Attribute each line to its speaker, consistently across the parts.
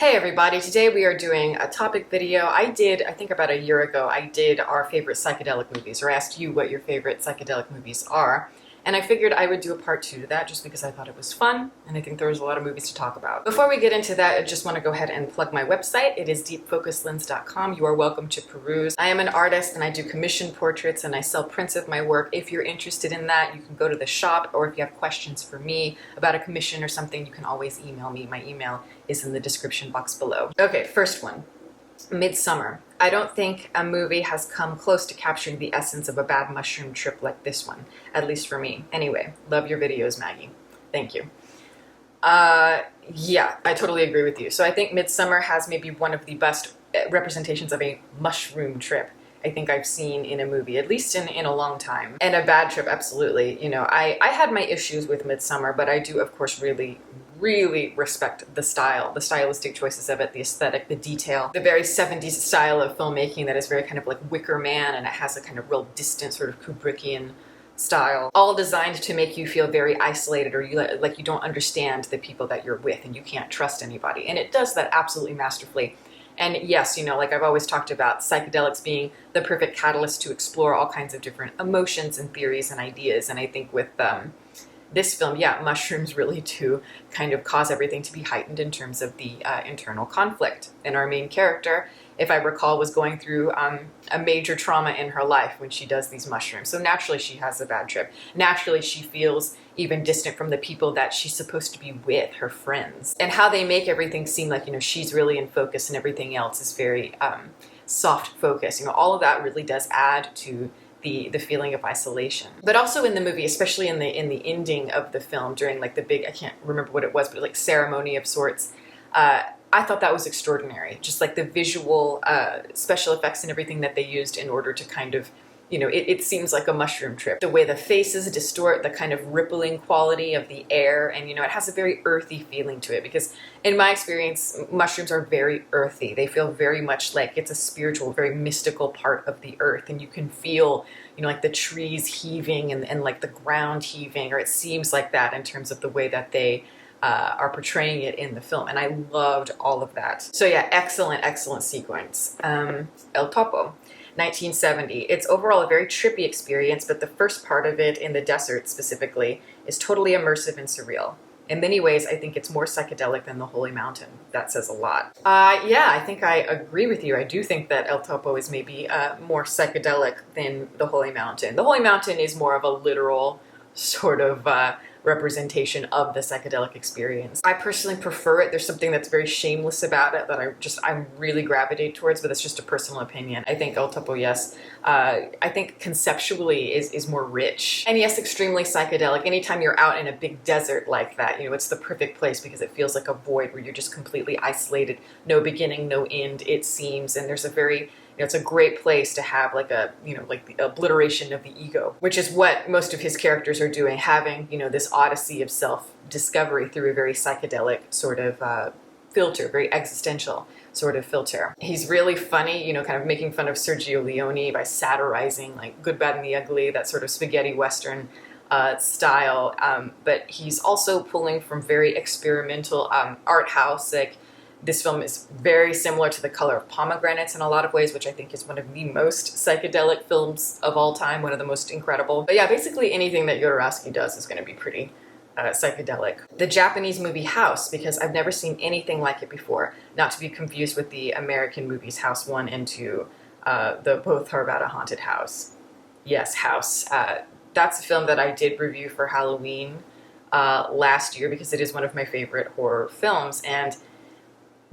Speaker 1: Hey everybody, today we are doing a topic video. I think about a year ago, I did our favorite psychedelic movies, or asked you what your favorite psychedelic movies are. And I figured I would do a part 2 to that just because I thought it was fun, and I think there was a lot of movies to talk about. Before we get into that, I just want to go ahead and plug my website. It is deepfocuslens.com. You are welcome to peruse. I am an artist and I do commissioned portraits and I sell prints of my work. If you're interested in that, you can go to the shop, or if you have questions for me about a commission or something, you can always email me. My email is in the description box below. Okay, first one. Midsommar. I don't think a movie has come close to capturing the essence of a bad mushroom trip like this one, at least for me. Anyway, love your videos, Maggie. Thank you. Yeah, I totally agree with you. So I think Midsommar has maybe one of the best representations of a mushroom trip I think I've seen in a movie, at least in a long time. And a bad trip, absolutely. You know, I had my issues with Midsommar, but I do, of course, really respect the style, the stylistic choices of it, the aesthetic, the detail, the very 70s style of filmmaking that is very kind of like Wicker Man, and it has a kind of real distant sort of Kubrickian style, all designed to make you feel very isolated, or like you don't understand the people that you're with and you can't trust anybody. And it does that absolutely masterfully. And yes, you know, like I've always talked about psychedelics being the perfect catalyst to explore all kinds of different emotions and theories and ideas. And I think with this film, yeah, mushrooms really do kind of cause everything to be heightened in terms of the internal conflict. And our main character, if I recall, was going through a major trauma in her life when she does these mushrooms. So naturally she has a bad trip. Naturally she feels even distant from the people that she's supposed to be with, her friends. And how they make everything seem like, you know, she's really in focus and everything else is very soft focus. You know, all of that really does add to the feeling of isolation. But also in the movie, especially in the ending of the film, during like the big, I can't remember what it was, but like ceremony of sorts, I thought that was extraordinary. Just like the visual special effects and everything that they used in order to kind of, you know, it seems like a mushroom trip. The way the faces distort, the kind of rippling quality of the air, and you know, it has a very earthy feeling to it, because in my experience, mushrooms are very earthy. They feel very much like it's a spiritual, very mystical part of the earth, and you can feel, you know, like the trees heaving and like the ground heaving, or it seems like that in terms of the way that they are portraying it in the film, and I loved all of that. So yeah, excellent sequence. El Topo. 1970. It's overall a very trippy experience, but the first part of it, in the desert specifically, is totally immersive and surreal. In many ways, I think it's more psychedelic than the Holy Mountain. That says a lot. Yeah, I think I agree with you. I do think that El Topo is maybe more psychedelic than the Holy Mountain. The Holy Mountain is more of a literal sort of representation of the psychedelic experience. I personally prefer it. There's something that's very shameless about it that I really gravitate towards, but that's just a personal opinion. I think El Topo, yes, I think conceptually is more rich. And yes, extremely psychedelic. Anytime you're out in a big desert like that, you know, it's the perfect place because it feels like a void where you're just completely isolated, no beginning, no end, it seems, and there's a very, you know, it's a great place to have like a, you know, like the obliteration of the ego, which is what most of his characters are doing, having, you know, this odyssey of self-discovery through a very psychedelic sort of filter, very existential sort of filter. He's really funny, you know, kind of making fun of Sergio Leone by satirizing like Good, Bad, and the Ugly, that sort of spaghetti western style, but he's also pulling from very experimental art house. Like, this film is very similar to The Color of Pomegranates in a lot of ways, which I think is one of the most psychedelic films of all time, one of the most incredible. But yeah, basically anything that Jodorowsky does is going to be pretty psychedelic. The Japanese movie House, because I've never seen anything like it before, not to be confused with the American movies House 1 and 2, both are about a haunted house. Yes, House. That's a film that I did review for Halloween last year because it is one of my favorite horror films, and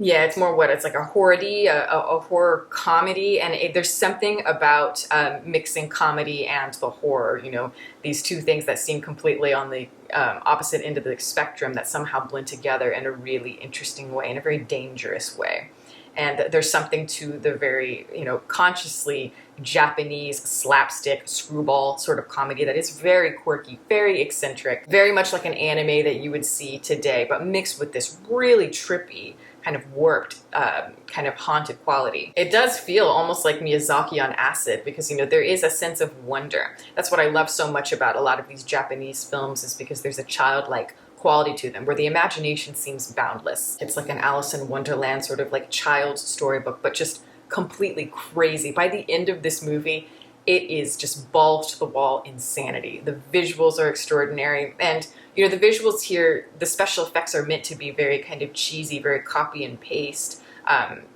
Speaker 1: yeah, it's more what, it's like a horror-y, a horror comedy, and there's something about mixing comedy and the horror, you know, these two things that seem completely on the opposite end of the spectrum that somehow blend together in a really interesting way, in a very dangerous way. And there's something to the very, you know, consciously Japanese slapstick screwball sort of comedy that is very quirky, very eccentric, very much like an anime that you would see today, but mixed with this really trippy, kind of warped, kind of haunted quality. It does feel almost like Miyazaki on acid because, you know, there is a sense of wonder. That's what I love so much about a lot of these Japanese films, is because there's a childlike quality to them, where the imagination seems boundless. It's like an Alice in Wonderland sort of like child's storybook, but just completely crazy. By the end of this movie, it is just balls to the wall insanity. The visuals are extraordinary. And, you know, the visuals here, the special effects are meant to be very kind of cheesy, very copy and paste,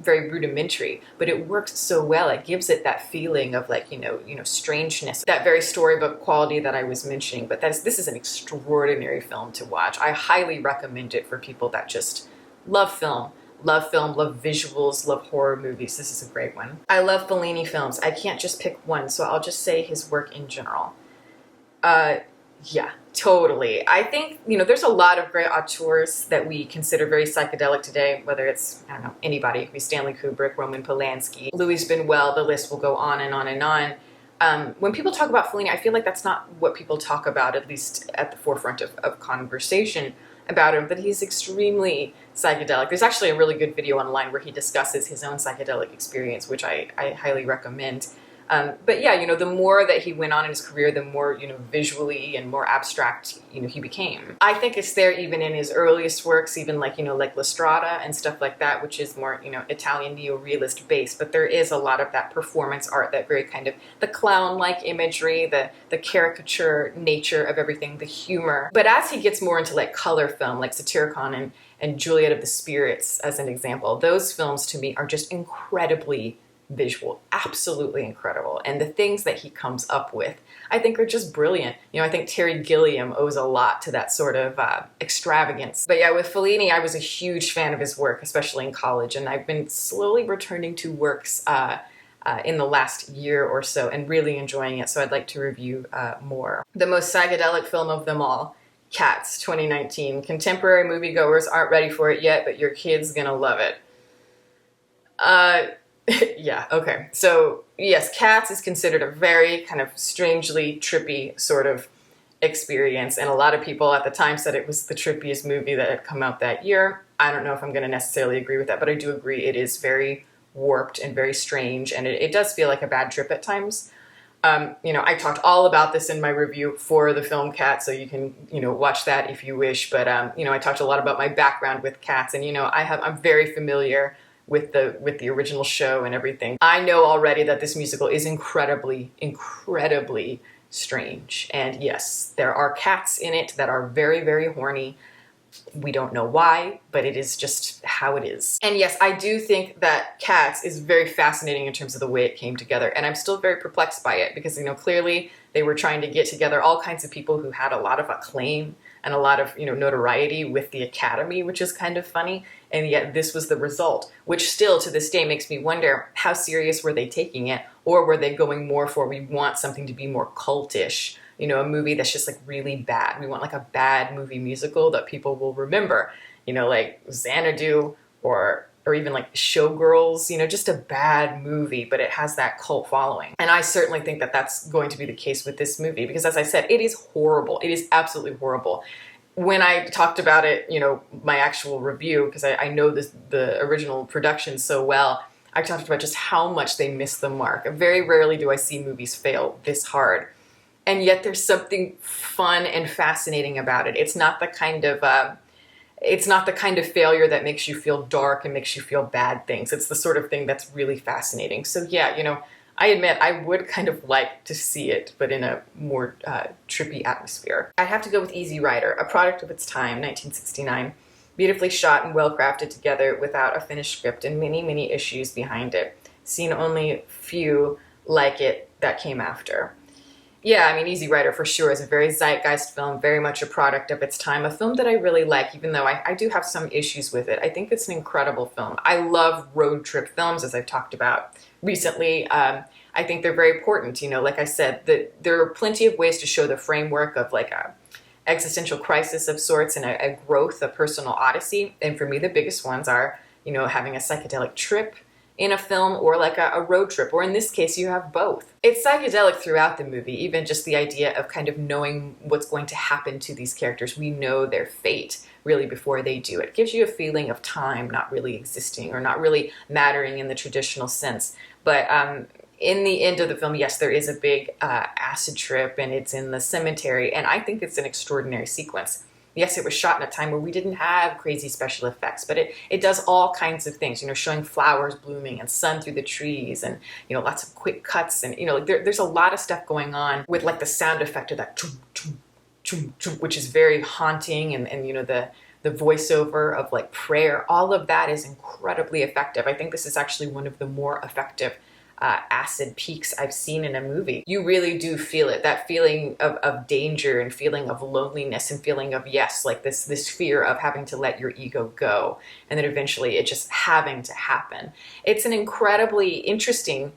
Speaker 1: very rudimentary, but it works so well. It gives it that feeling of like, you know, strangeness, that very storybook quality that I was mentioning. But this is an extraordinary film to watch. I highly recommend it for people that just love film, love visuals, love horror movies. This is a great one. I love Fellini films. I can't just pick one, so I'll just say his work in general. Yeah, totally. I think, you know, there's a lot of great auteurs that we consider very psychedelic today, whether it's, I don't know, anybody. It could be Stanley Kubrick, Roman Polanski, Louis Buñuel, the list will go on and on and on. When people talk about Fellini, I feel like that's not what people talk about, at least at the forefront of conversation about him, but he's extremely psychedelic. There's actually a really good video online where he discusses his own psychedelic experience, which I highly recommend. But yeah, you know, the more that he went on in his career, the more, you know, visually and more abstract, you know, he became. I think it's there even in his earliest works, even like, you know, like La Strada and stuff like that, which is more, you know, Italian neo-realist based. But there is a lot of that performance art, that very kind of the clown-like imagery, the caricature nature of everything, the humor. But as he gets more into like color film, like Satyricon and Juliet of the Spirits, as an example, those films to me are just incredibly visual, absolutely incredible. And the things that he comes up with, I think, are just brilliant. You know, I think Terry Gilliam owes a lot to that sort of extravagance. But yeah, with Fellini, I was a huge fan of his work, especially in college, and I've been slowly returning to works in the last year or so and really enjoying it, so I'd like to review more. The most psychedelic film of them all, Cats, 2019. Contemporary moviegoers aren't ready for it yet, but your kid's gonna love it. Yeah, okay. So, yes, Cats is considered a very kind of strangely trippy sort of experience, and a lot of people at the time said it was the trippiest movie that had come out that year. I don't know if I'm going to necessarily agree with that, but I do agree it is very warped and very strange, and it does feel like a bad trip at times. You know, I talked all about this in my review for the film Cats, so you can, you know, watch that if you wish, but, you know, I talked a lot about my background with Cats, and, you know, I'm very familiar with the original show and everything. I know already that this musical is incredibly strange. And yes, there are cats in it that are very, very horny. We don't know why, but it is just how it is. And yes, I do think that Cats is very fascinating in terms of the way it came together. And I'm still very perplexed by it because, you know, clearly they were trying to get together all kinds of people who had a lot of acclaim and a lot of, you know, notoriety with the Academy, which is kind of funny. And yet this was the result, which still to this day makes me wonder, how serious were they taking it? Or were they going more for, we want something to be more cultish, you know, a movie that's just like really bad. We want like a bad movie musical that people will remember, you know, like Xanadu or even like Showgirls, you know, just a bad movie, but it has that cult following. And I certainly think that that's going to be the case with this movie because, as I said, it is horrible. It is absolutely horrible. When I talked about it, you know, my actual review, because I know the original production so well, I talked about just how much they miss the mark. Very rarely do I see movies fail this hard. And yet there's something fun and fascinating about it. It's not the kind of failure that makes you feel dark and makes you feel bad things. It's the sort of thing that's really fascinating. So yeah, you know, I admit I would kind of like to see it, but in a more trippy atmosphere. I'd have to go with Easy Rider, a product of its time, 1969. Beautifully shot and well crafted together without a finished script and many, many issues behind it. Seen only few like it that came after. Yeah, I mean, Easy Rider for sure is a very zeitgeist film, very much a product of its time, a film that I really like, even though I do have some issues with it. I think it's an incredible film. I love road trip films, as I've talked about recently. I think they're very important. You know, like I said, there are plenty of ways to show the framework of like a existential crisis of sorts and a growth, a personal odyssey. And for me, the biggest ones are, you know, having a psychedelic trip in a film or like a road trip, or in this case, you have both. It's psychedelic throughout the movie, even just the idea of kind of knowing what's going to happen to these characters. We know their fate really before they do. It gives you a feeling of time not really existing or not really mattering in the traditional sense. But in the end of the film, yes, there is a big acid trip and it's in the cemetery, and I think it's an extraordinary sequence. Yes, it was shot in a time where we didn't have crazy special effects, but it does all kinds of things, you know, showing flowers blooming and sun through the trees and, you know, lots of quick cuts. And, you know, like there's a lot of stuff going on with like the sound effect of that chum, chum, chum, chum, which is very haunting. And you know, the voiceover of like prayer, all of that is incredibly effective. I think this is actually one of the more effective acid peaks I've seen in a movie. You really do feel it, that feeling of danger and feeling of loneliness and feeling of, yes, like this fear of having to let your ego go, and then eventually it just having to happen. It's an incredibly interesting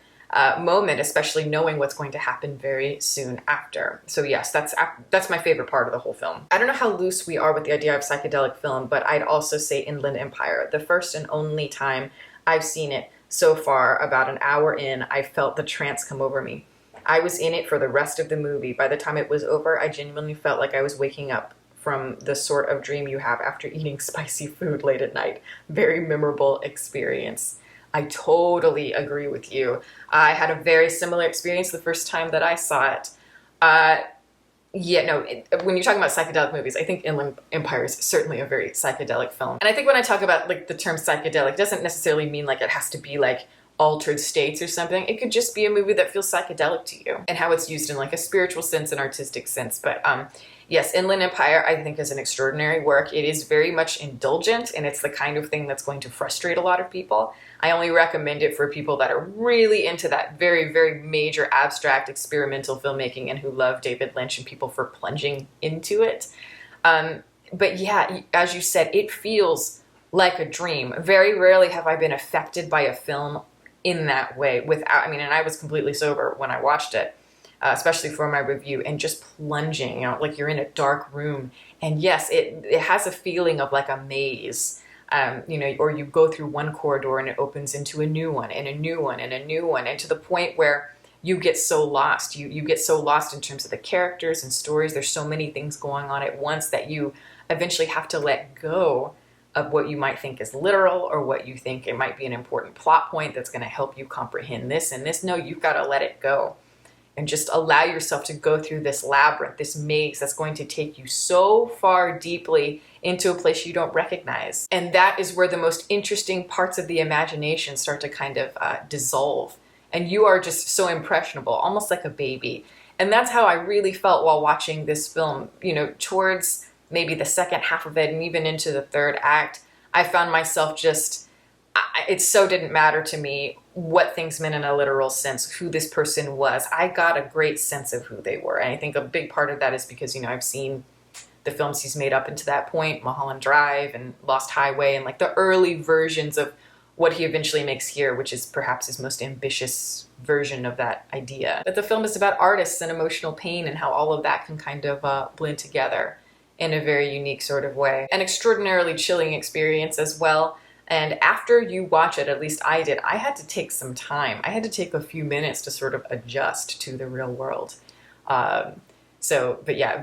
Speaker 1: moment, especially knowing what's going to happen very soon after. So yes, that's my favorite part of the whole film. I don't know how loose we are with the idea of psychedelic film, but I'd also say Inland Empire. The first and only time I've seen it so far, about an hour in, I felt the trance come over me. I was in it for the rest of the movie. By the time it was over, I genuinely felt like I was waking up from the sort of dream you have after eating spicy food late at night. Very memorable experience. I totally agree with you. I had a very similar experience the first time that I saw it. Yeah, no, when you're talking about psychedelic movies, I think Inland Empire is certainly a very psychedelic film. And I think when I talk about like the term psychedelic, it doesn't necessarily mean like it has to be like altered states or something. It could just be a movie that feels psychedelic to you, and how it's used in like a spiritual sense and artistic sense. But yes, Inland Empire I think is an extraordinary work. It is very much indulgent, and it's the kind of thing that's going to frustrate a lot of people. I only recommend it for people that are really into that very, very major abstract experimental filmmaking and who love David Lynch, and people for plunging into it. But yeah, as you said, it feels like a dream. Very rarely have I been affected by a film in that way without, I mean, and I was completely sober when I watched it, especially for my review, and just plunging, you know, like you're in a dark room. And yes, it has a feeling of like a maze. You know, or you go through one corridor and it opens into a new one and a new one and a new one, and to the point where you get so lost. You get so lost in terms of the characters and stories. There's so many things going on at once that you eventually have to let go of what you might think is literal, or what you think it might be an important plot point that's going to help you comprehend this and this. No, you've got to let it go and just allow yourself to go through this labyrinth, this maze that's going to take you so far deeply into a place you don't recognize. And that is where the most interesting parts of the imagination start to kind of dissolve. And you are just so impressionable, almost like a baby. And that's how I really felt while watching this film. You know, towards maybe the second half of it and even into the third act, I found myself just, it so didn't matter to me what things meant in a literal sense, who this person was. I got a great sense of who they were. And I think a big part of that is because, you know, I've seen the films he's made up into that point, Mulholland Drive and Lost Highway, and like the early versions of what he eventually makes here, which is perhaps his most ambitious version of that idea. But the film is about artists and emotional pain and how all of that can kind of blend together in a very unique sort of way. An extraordinarily chilling experience as well. And after you watch it, at least I did, I had to take some time. I had to take a few minutes to sort of adjust to the real world. But yeah,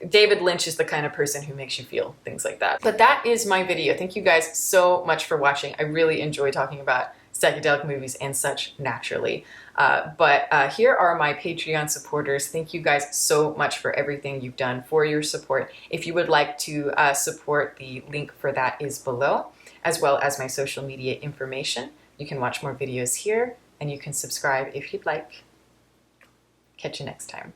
Speaker 1: David Lynch is the kind of person who makes you feel things like that. But that is my video. Thank you guys so much for watching. I really enjoy talking about psychedelic movies and such naturally. But here are my Patreon supporters. Thank you guys so much for everything you've done, for your support. If you would like to support, the link for that is below, as well as my social media information. You can watch more videos here, and you can subscribe if you'd like. Catch you next time.